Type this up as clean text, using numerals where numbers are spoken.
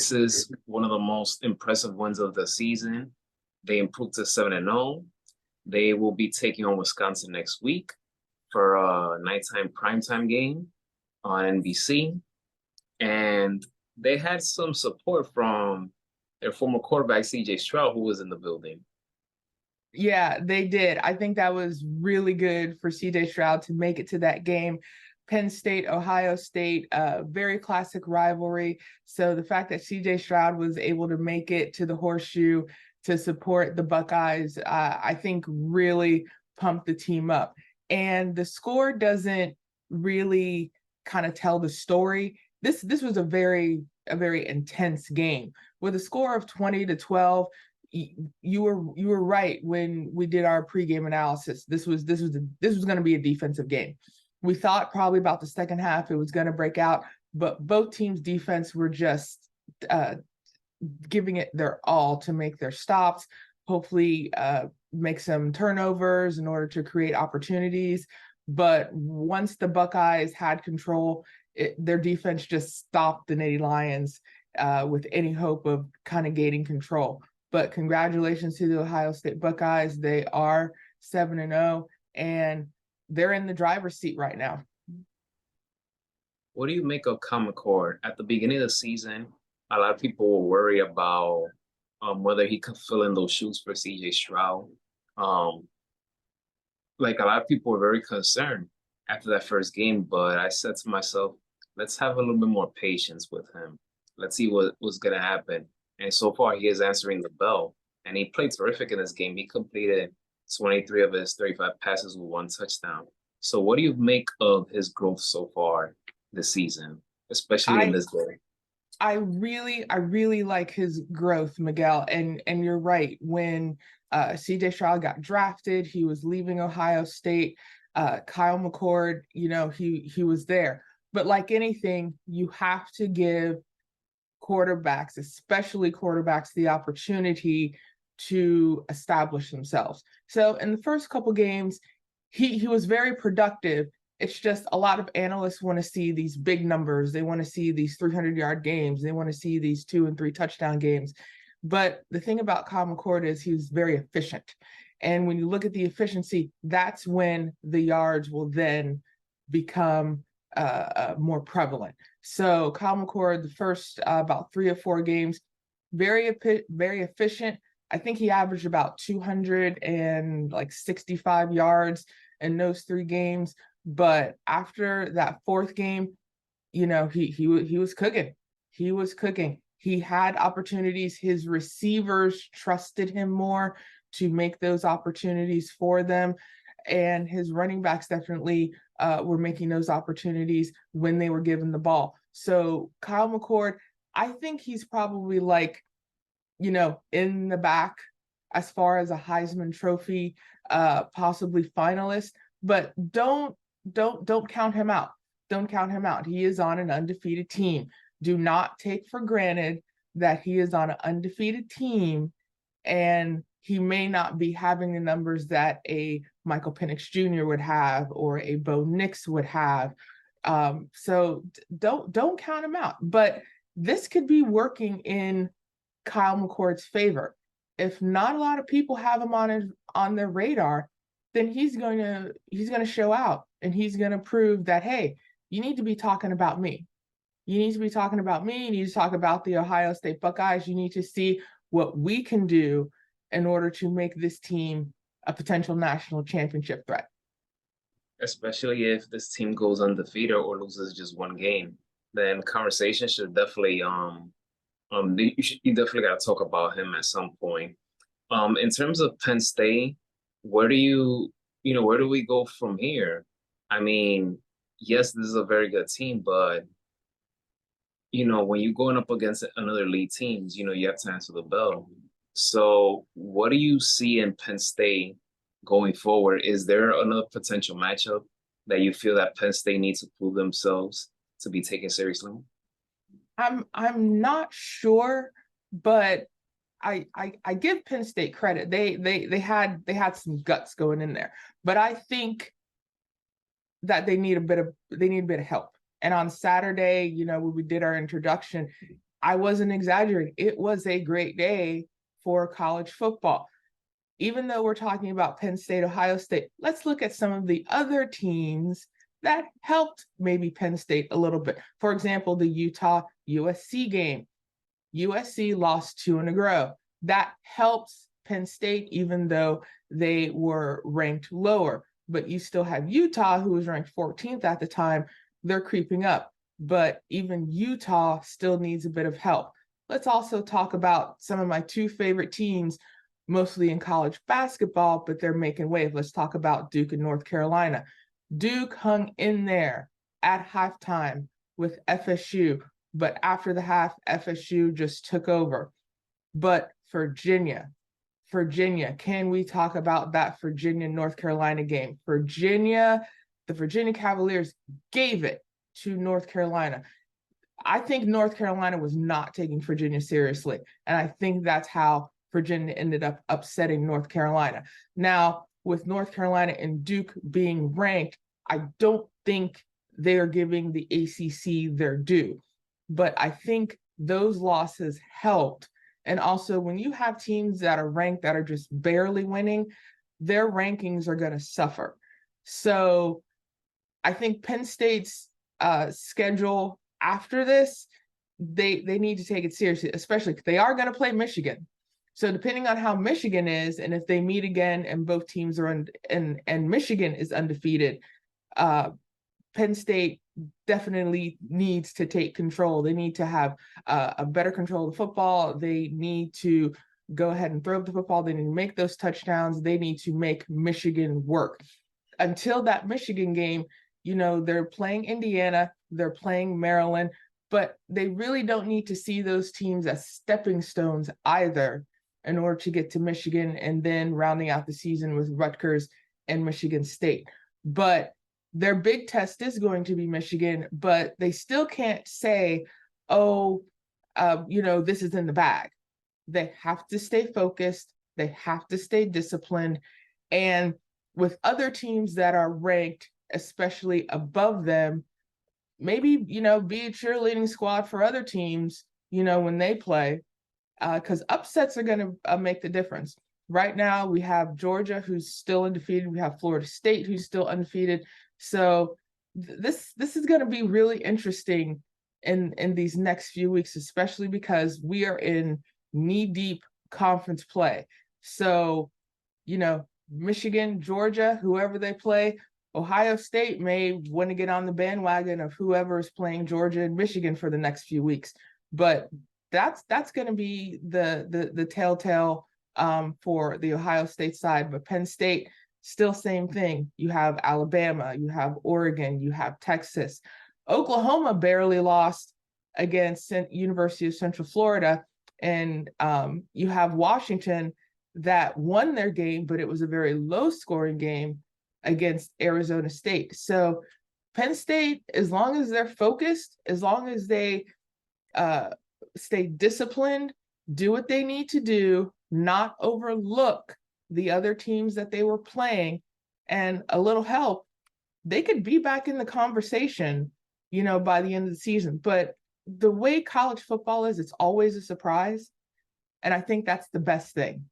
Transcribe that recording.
This is one of the most impressive wins of the season. They improved to 7-0. They will be taking on Wisconsin next week for a nighttime primetime game on NBC. And they had some support from their former quarterback, CJ Stroud, who was in the building. Yeah, they did. I think that was really good for CJ Stroud to make it to that game. Penn State, Ohio State, very classic rivalry. So the fact that CJ Stroud was able to make it to the Horseshoe to support the Buckeyes, I think really pumped the team up. And the score doesn't really kind of tell the story. This was a very intense game with a score of 20-12. You were right when we did our pregame analysis. This was going to be a defensive game. We thought probably about the second half it was going to break out, but both teams' defense were just giving it their all to make their stops, hopefully make some turnovers in order to create opportunities. But once the Buckeyes had control, their defense just stopped the Nittany Lions with any hope of kind of gaining control. But congratulations to the Ohio State Buckeyes. They are 7-0, and they're in the driver's seat right now. What do you make of Common Core? At the beginning of the season, a lot of people were worried about whether he could fill in those shoes for CJ Stroud. Like a lot of people were very concerned after that first game, but I said to myself, let's have a little bit more patience with him. Let's see what's going to happen. And so far, he is answering the bell. And he played terrific in this game. He completed 23 of his 35 passes with 1 touchdown. So what do you make of his growth so far this season, especially in this game? I really like his growth, Miguel. And you're right. When CJ Stroud got drafted, he was leaving Ohio State. Kyle McCord, he was there. But like anything, you have to give quarterbacks, especially quarterbacks, the opportunity to establish themselves. So in the first couple games, he was very productive. It's just a lot of analysts want to see these big numbers. They want to see these 300-yard games. They want to see these 2 and 3 touchdown games. But the thing about Kyle McCord is he was very efficient. And when you look at the efficiency, that's when the yards will then become more prevalent. So Kyle McCord, the first about 3 or 4 games, very efficient. I think he averaged about 265 yards in those 3 games. But after that 4th game, he was cooking. He was cooking. He had opportunities. His receivers trusted him more to make those opportunities for them. And his running backs definitely were making those opportunities when they were given the ball. So Kyle McCord, I think he's probably in the back as far as a Heisman Trophy, possibly finalist. But don't count him out. Don't count him out. He is on an undefeated team. Do not take for granted that he is on an undefeated team and he may not be having the numbers that a Michael Penix Jr. would have or a Bo Nix would have. So don't count him out. But this could be working in Kyle McCord's favor. If not a lot of people have him on their radar, then he's going to show out and he's going to prove that, hey, you need to be talking about me. You need to be talking about me. You need to talk about the Ohio State Buckeyes. You need to see what we can do in order to make this team a potential national championship threat. Especially if this team goes undefeated or loses just 1 game, then conversation should definitely you definitely got to talk about him at some point. In terms of Penn State, where do we go from here? I mean, yes, this is a very good team, but when you're going up against another elite teams, you have to answer the bell. So what do you see in Penn State going forward? Is there another potential matchup that you feel that Penn State needs to prove themselves to be taken seriously? I'm not sure, but I give Penn State credit. They had some guts going in there, but I think that they need a bit of help. And on Saturday, when we did our introduction, I wasn't exaggerating. It was a great day for college football. Even though we're talking about Penn State, Ohio State, let's look at some of the other teams that helped maybe Penn State a little bit. For example, the Utah USC game. USC lost 2 in a row. That helps Penn State, even though they were ranked lower. But you still have Utah, who was ranked 14th at the time. They're creeping up. But even Utah still needs a bit of help. Let's also talk about some of my 2 favorite teams, mostly in college basketball, but they're making waves. Let's talk about Duke and North Carolina. Duke hung in there at halftime with FSU, but after the half, FSU just took over. But Virginia, can we talk about that Virginia North Carolina game? The Virginia Cavaliers gave it to North Carolina. I think North Carolina was not taking Virginia seriously, and I think that's how Virginia ended up upsetting North Carolina. Now, with North Carolina and Duke being ranked, I don't think they are giving the ACC their due. But I think those losses helped. And also, when you have teams that are ranked that are just barely winning, their rankings are going to suffer. So I think Penn State's schedule after this, they need to take it seriously, especially because they are going to play Michigan. So depending on how Michigan is, and if they meet again and both teams are and Michigan is undefeated, Penn State definitely needs to take control. They need to have a better control of the football. They need to go ahead and throw up the football. They need to make those touchdowns. They need to make Michigan work. Until that Michigan game, they're playing Indiana, they're playing Maryland, but they really don't need to see those teams as stepping stones either in order to get to Michigan, and then rounding out the season with Rutgers and Michigan State. But their big test is going to be Michigan, but they still can't say, this is in the bag. They have to stay focused. They have to stay disciplined. And with other teams that are ranked, especially above them, maybe, be a cheerleading squad for other teams, when they play, because upsets are going to make the difference. Right now, we have Georgia, who's still undefeated. We have Florida State, who's still undefeated. So this is going to be really interesting in these next few weeks, especially because we are in knee-deep conference play. So, Michigan, Georgia, whoever they play, Ohio State may want to get on the bandwagon of whoever is playing Georgia and Michigan for the next few weeks. But that's going to be the telltale for the Ohio State side. But Penn State, still same thing. You have Alabama, you have Oregon, you have Texas. Oklahoma barely lost against University of Central Florida. And you have Washington that won their game, but it was a very low-scoring game against Arizona State. So Penn State, as long as they're focused, as long as they stay disciplined, do what they need to do, not overlook the other teams that they were playing, and a little help, they could be back in the conversation, by the end of the season. But the way college football is, it's always a surprise. And I think that's the best thing.